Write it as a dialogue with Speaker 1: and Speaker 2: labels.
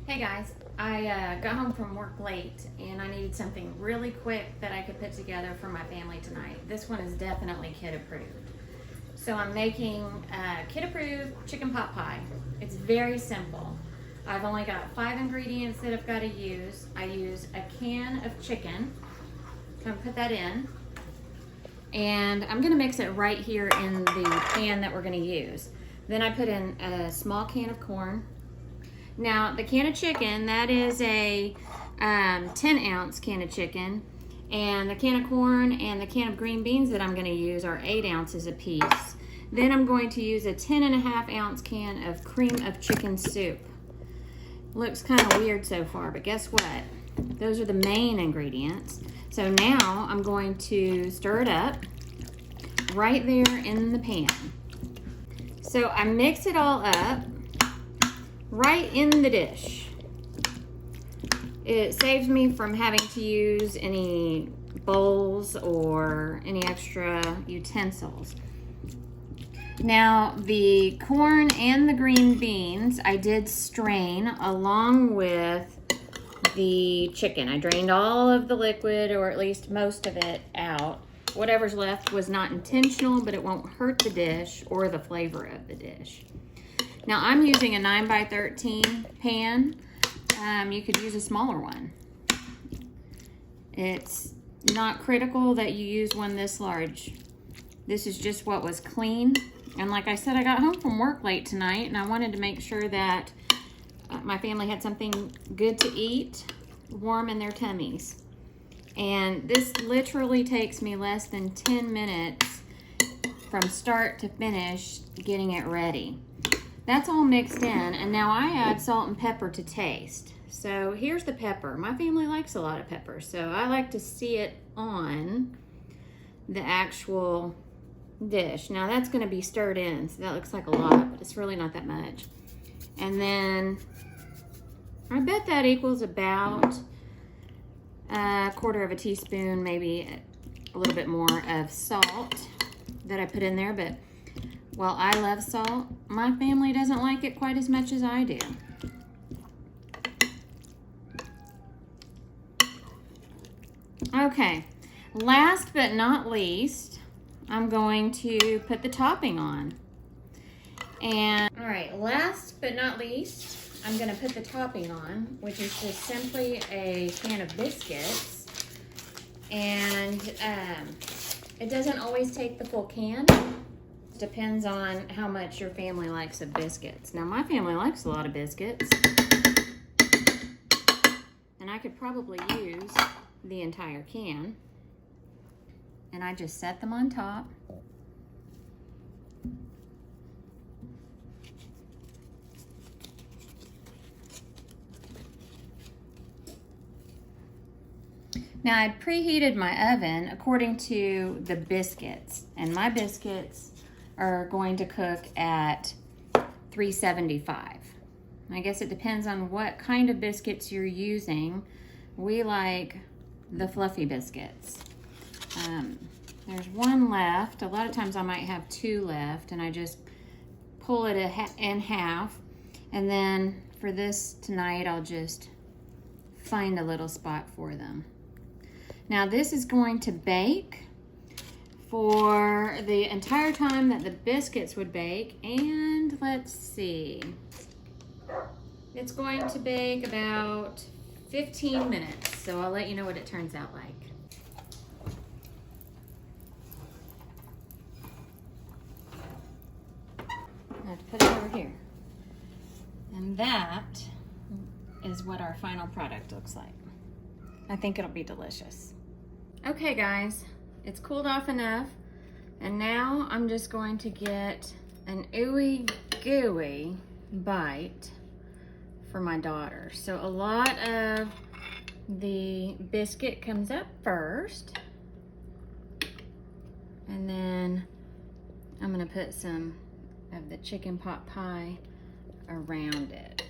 Speaker 1: Hey guys, I got home from work late and I needed something really quick that I could put together for my family tonight. This one is definitely kid approved. So I'm making kid approved chicken pot pie. It's very simple. I've only got 5 ingredients that I've got to use. I use a can of chicken. I'm gonna put that in. And I'm gonna mix it right here in the pan that we're gonna use. Then I put in a small can of corn. Now, the can of chicken, that is a 10-ounce can of chicken. And the can of corn and the can of green beans that I'm going to use are 8 ounces a piece. Then I'm going to use a 10.5-ounce can of cream of chicken soup. Looks kind of weird so far, but guess what? Those are the main ingredients. So now I'm going to stir it up right there in the pan. So I mix it all up right in the dish. It saves me from having to use any bowls or any extra utensils. Now, the corn and the green beans I did strain along with the chicken. I drained all of the liquid, or at least most of it, out. Whatever's left was not intentional, but it won't hurt the dish or the flavor of the dish. Now I'm using a 9x13 pan. You could use a smaller one. It's not critical that you use one this large. This is just what was clean. And like I said, I got home from work late tonight and I wanted to make sure that my family had something good to eat, warm in their tummies. And this literally takes me less than 10 minutes from start to finish getting it ready. That's all mixed in, and now I add salt and pepper to taste. So here's the pepper. My family likes a lot of pepper, so I like to see it on the actual dish. Now that's gonna be stirred in, so that looks like a lot, but it's really not that much. And then I bet that equals about a quarter of a teaspoon, maybe a little bit more of salt that I put in there, but while I love salt, my family doesn't like it quite as much as I do. Okay, last but not least, I'm going to put the topping on. And, all right, last but not least, I'm gonna put the topping on, which is just simply a can of biscuits. And it doesn't always take the full can. Depends on how much your family likes of biscuits. Now my family likes a lot of biscuits, and I could probably use the entire can. And I just set them on top. Now I'd preheated my oven according to the biscuits, and my biscuits are going to cook at 375. I guess it depends on what kind of biscuits you're using. We like the fluffy biscuits. There's one left. A lot of times I might have 2 left, and I just pull it in half. And then for this tonight, I'll just find a little spot for them. Now this is going to bake for the entire time that the biscuits would bake, and let's see, it's going to bake about 15 minutes, so I'll let you know what it turns out like. I have to put it over here. And that is what our final product looks like. I think it'll be delicious. Okay guys, it's cooled off enough, and now I'm just going to get an ooey gooey bite for my daughter. So a lot of the biscuit comes up first, and then I'm gonna put some of the chicken pot pie around it.